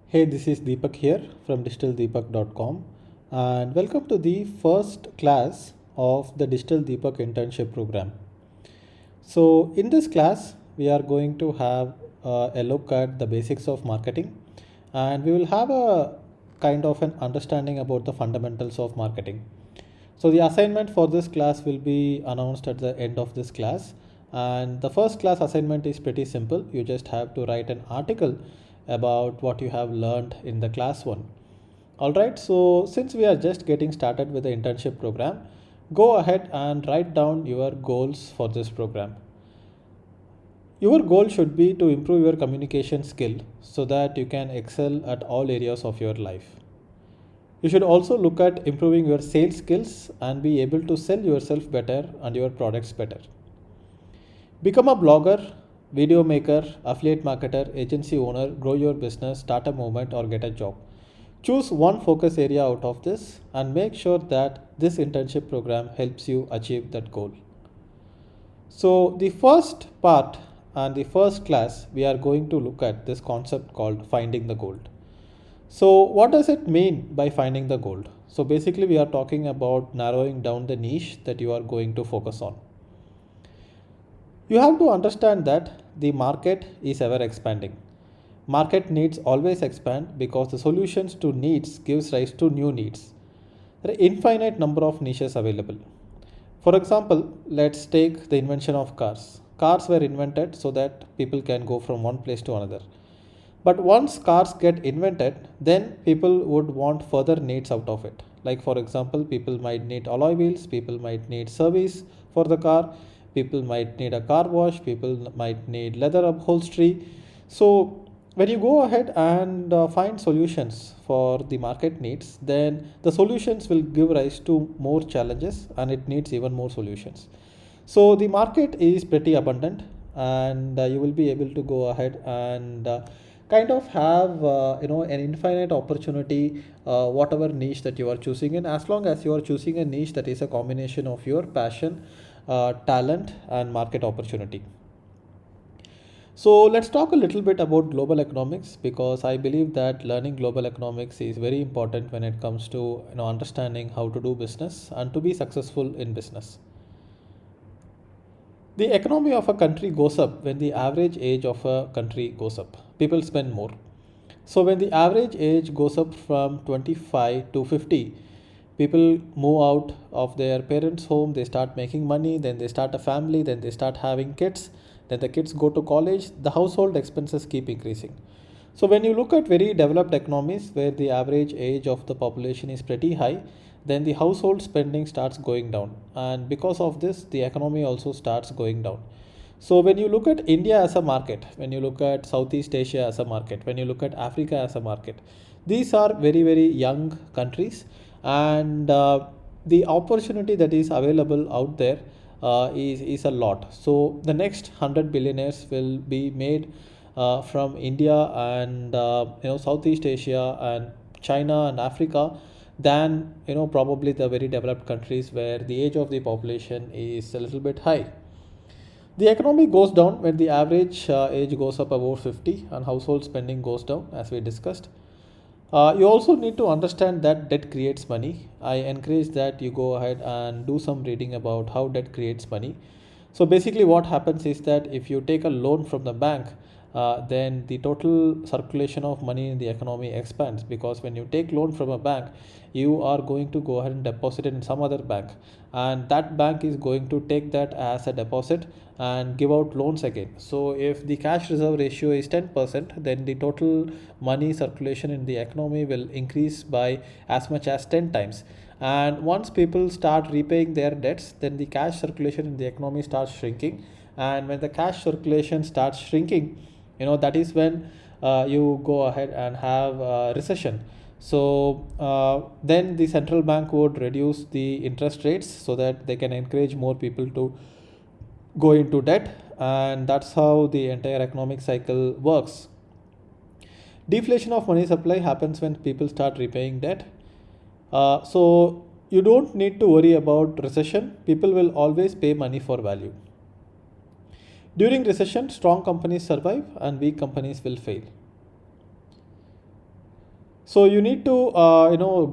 Hey, this is Deepak here from digitaldeepak.com and welcome to the first class of the Digital Deepak internship program. So, in this class, we are going to have a look at the basics of marketing and we will have a kind of an understanding about the fundamentals of marketing. So, the assignment for this class will be announced at the end of this class. And the first class assignment is pretty simple. You just have to write an article about what you have learned in the class one. Alright, so since we are just getting started with the internship program, go ahead and write down your goals for this program. Your goal should be to improve your communication skill so that you can excel at all areas of your life. You should also look at improving your sales skills and be able to sell yourself better and your products better. Become a blogger, video maker, affiliate marketer, agency owner, grow your business, start a movement, or get a job. Choose one focus area out of this and make sure that this internship program helps you achieve that goal. So, the first part and the first class, we are going to look at this concept called finding the gold. So, what does it mean by finding the gold? So, basically, we are talking about narrowing down the niche that you are going to focus on. You have to understand that the market is ever expanding. Market needs always expand because the solutions to needs gives rise to new needs. There are infinite number of niches available. For example, let's take the invention of cars. Cars were invented so that people can go from one place to another. But once cars get invented, then people would want further needs out of it. Like for example, people might need alloy wheels, people might need service for the car, people might need a car wash, people might need leather upholstery. So when you go ahead and find solutions for the market needs, then the solutions will give rise to more challenges and it needs even more solutions. So the market is pretty abundant and you will be able to go ahead and kind of have an infinite opportunity whatever niche that you are choosing in, as long as you are choosing a niche that is a combination of your passion, talent and market opportunity. So let's talk a little bit about global economics because I believe that learning global economics is very important when it comes to understanding how to do business and to be successful in business. The economy of a country goes up when the average age of a country goes up. People spend more. So when the average age goes up from 25 to 50, people move out of their parents' home, they start making money, then they start a family, then they start having kids, then the kids go to college, the household expenses keep increasing. So when you look at very developed economies where the average age of the population is pretty high, then the household spending starts going down. And because of this, the economy also starts going down. So when you look at India as a market, when you look at Southeast Asia as a market, when you look at Africa as a market, these are very, very young countries and the opportunity that is available out there is a lot. So the next 100 billionaires will be made from India and Southeast Asia and China and Africa than probably the very developed countries where the age of the population is a little bit high. The economy goes down when the average age goes up above 50 and household spending goes down, as we discussed. You also need to understand that debt creates money. I encourage that you go ahead and do some reading about how debt creates money. So basically, what happens is that if you take a loan from the bank, then the total circulation of money in the economy expands, because when you take loan from a bank, you are going to go ahead and deposit it in some other bank, and that bank is going to take that as a deposit and give out loans again. So if the cash reserve ratio is 10%, then the total money circulation in the economy will increase by as much as 10 times. And once people start repaying their debts, then the cash circulation in the economy starts shrinking. And when the cash circulation starts shrinking, that is when you go ahead and have a recession. So then the central bank would reduce the interest rates so that they can encourage more people to go into debt, and that's how the entire economic cycle works. Deflation of money supply happens when people start repaying debt. So you don't need to worry about recession. People will always pay money for value. During recession, strong companies survive and weak companies will fail. So you need to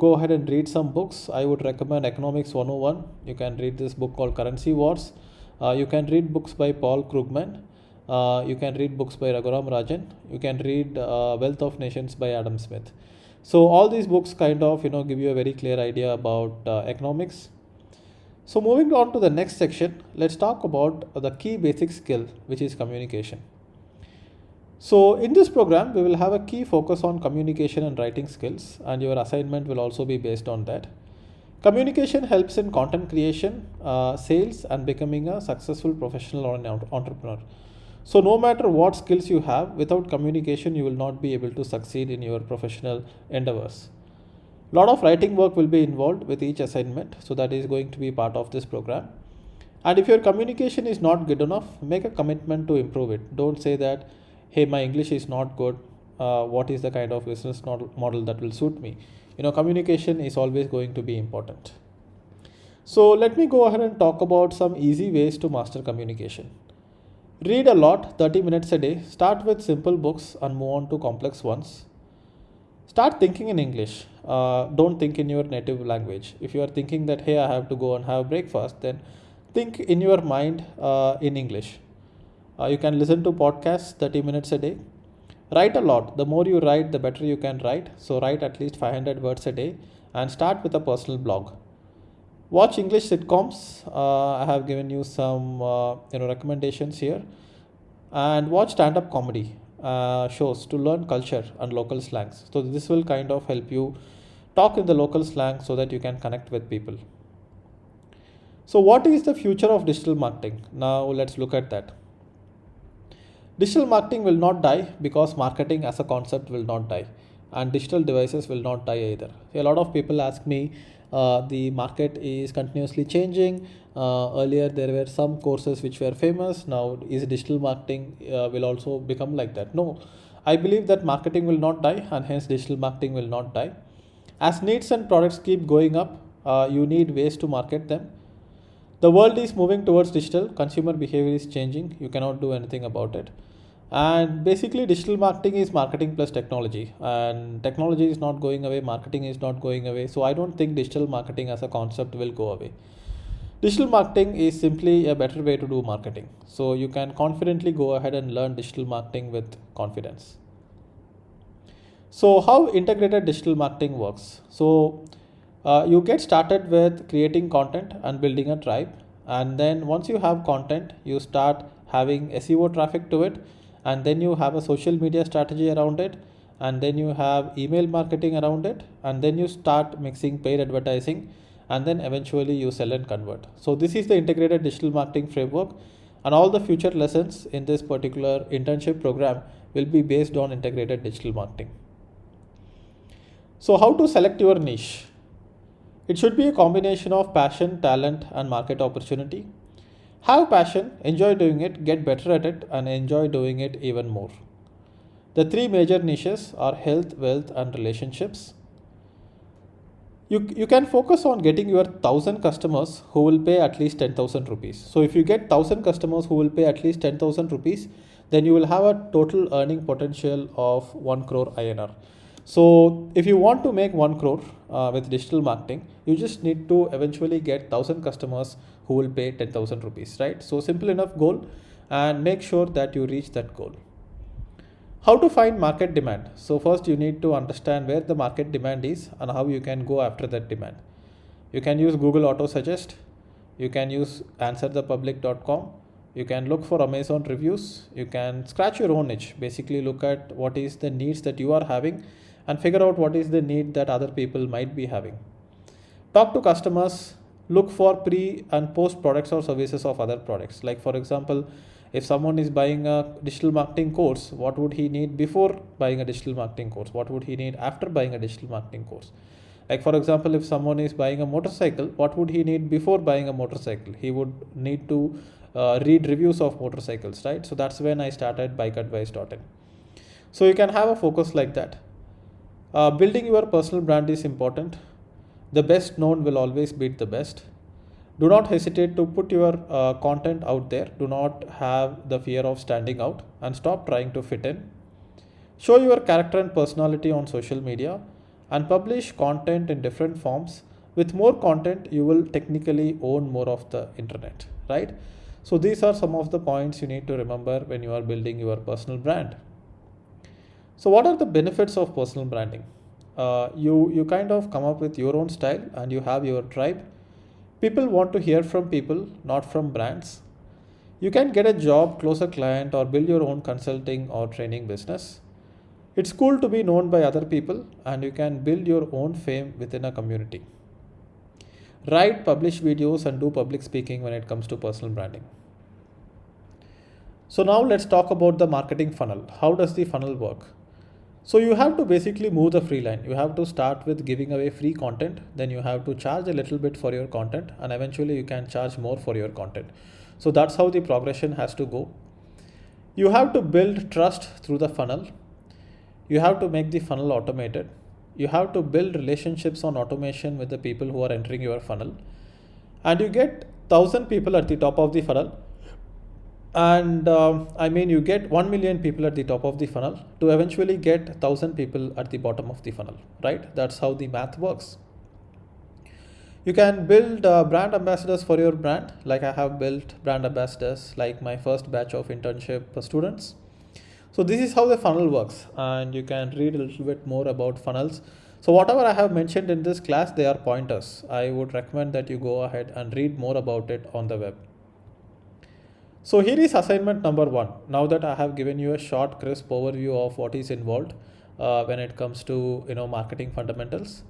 go ahead and read some books. I would recommend Economics 101. You can read this book called Currency Wars. You can read books by Paul Krugman. You can read books by Raghuram Rajan. You can read Wealth of Nations by Adam Smith. So all these books kind of give you a very clear idea about economics. So moving on to the next section, let's talk about the key basic skill, which is communication. So in this program, we will have a key focus on communication and writing skills, and your assignment will also be based on that. Communication helps in content creation, sales, and becoming a successful professional or an entrepreneur. So no matter what skills you have, without communication, you will not be able to succeed in your professional endeavors. A lot of writing work will be involved with each assignment, so that is going to be part of this program. And if your communication is not good enough, make a commitment to improve it. Don't say that, hey, my English is not good. What is the kind of business model that will suit me? Communication is always going to be important. So let me go ahead and talk about some easy ways to master communication. Read a lot, 30 minutes a day. Start with simple books and move on to complex ones. Start thinking in English. Don't think in your native language. If you are thinking that, hey, I have to go and have breakfast, then think in your mind in English. You can listen to podcasts 30 minutes a day. Write a lot. The more you write, the better you can write. So write at least 500 words a day and start with a personal blog. Watch English sitcoms. I have given you some recommendations here. And watch stand-up comedy shows to learn culture and local slangs. So this will kind of help you talk in the local slang so that you can connect with people. So what is the future of digital marketing? Now let's look at that. Digital marketing will not die because marketing as a concept will not die, and digital devices will not die either. A lot of people ask me, the market is continuously changing. Earlier there were some courses which were famous. Now is digital marketing will also become like that? No, I believe that marketing will not die, and hence digital marketing will not die. As needs and products keep going up, you need ways to market them. The world is moving towards digital. Consumer behavior is changing. You cannot do anything about it. And basically, digital marketing is marketing plus technology. And technology is not going away. Marketing is not going away. So I don't think digital marketing as a concept will go away. Digital marketing is simply a better way to do marketing. So you can confidently go ahead and learn digital marketing with confidence. So how integrated digital marketing works? So you get started with creating content and building a tribe, and then once you have content, you start having SEO traffic to it, and then you have a social media strategy around it, and then you have email marketing around it, and then you start mixing paid advertising, and then eventually you sell and convert. So this is the integrated digital marketing framework, and all the future lessons in this particular internship program will be based on integrated digital marketing. So how to select your niche? It should be a combination of passion, talent, and market opportunity. Have passion, enjoy doing it, get better at it, and enjoy doing it even more. The three major niches are health, wealth, and relationships. You can focus on getting your 1,000 customers who will pay at least 10,000 rupees. So if you get 1,000 customers who will pay at least 10,000 rupees, then you will have a total earning potential of 1 crore INR. So if you want to make 1 crore with digital marketing, you just need to eventually get 1,000 customers who will pay 10,000 rupees, right? So simple enough goal, and make sure that you reach that goal. How to find market demand? So first you need to understand where the market demand is and how you can go after that demand. You can use Google Auto Suggest. You can use answerthepublic.com. You can look for Amazon reviews. You can scratch your own niche. Basically look at what is the needs that you are having and figure out what is the need that other people might be having. Talk to customers, look for pre and post products or services of other products. Like for example, if someone is buying a digital marketing course, what would he need before buying a digital marketing course? What would he need after buying a digital marketing course? Like for example, if someone is buying a motorcycle, what would he need before buying a motorcycle? He would need to read reviews of motorcycles, right? So that's when I started bikeadvice.in. So you can have a focus like that. Building your personal brand is important. The best known will always beat the best. Do not hesitate to put your content out there. Do not have the fear of standing out and stop trying to fit in. Show your character and personality on social media. and publish content in different forms. With more content, you will technically own more of the internet, right? So these are some of the points you need to remember when you are building your personal brand. So what are the benefits of personal branding? You kind of come up with your own style and you have your tribe. People want to hear from people, not from brands. You can get a job, close a client, or build your own consulting or training business. It's cool to be known by other people, and you can build your own fame within a community. Write, publish videos, and do public speaking when it comes to personal branding. So now let's talk about the marketing funnel. How does the funnel work? So you have to basically move the free line. You have to start with giving away free content, then you have to charge a little bit for your content, and eventually you can charge more for your content. So that's how the progression has to go. You have to build trust through the funnel. You have to make the funnel automated. You have to build relationships on automation with the people who are entering your funnel. And you get 1,000 people at the top of the funnel. And you get 1 million people at the top of the funnel to eventually get 1,000 people at the bottom of the funnel, right? That's how the math works. You can build brand ambassadors for your brand. Like I have built brand ambassadors like my first batch of internship students. So this is how the funnel works, and you can read a little bit more about funnels. So whatever I have mentioned in this class, they are pointers. I would recommend that you go ahead and read more about it on the web. So here is assignment number 1. Now that I have given you a short, crisp overview of what is involved when it comes to marketing fundamentals,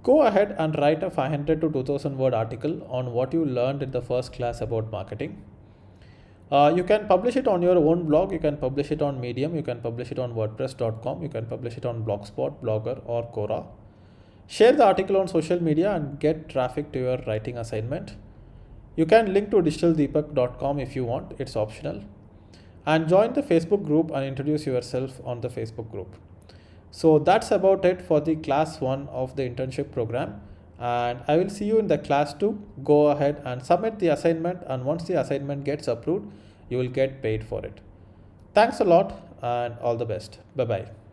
go ahead and write a 500 to 2000 word article on what you learned in the first class about marketing. You can publish it on your own blog, you can publish it on Medium, you can publish it on WordPress.com, you can publish it on Blogspot, Blogger, or Quora. Share the article on social media and get traffic to your writing assignment. You can link to digitaldeepak.com if you want, it's optional. And join the Facebook group and introduce yourself on the Facebook group. So that's about it for the class 1 of the internship program. And I will see you in the class 2. Go ahead and submit the assignment, and once the assignment gets approved, you will get paid for it. Thanks a lot and all the best. Bye bye.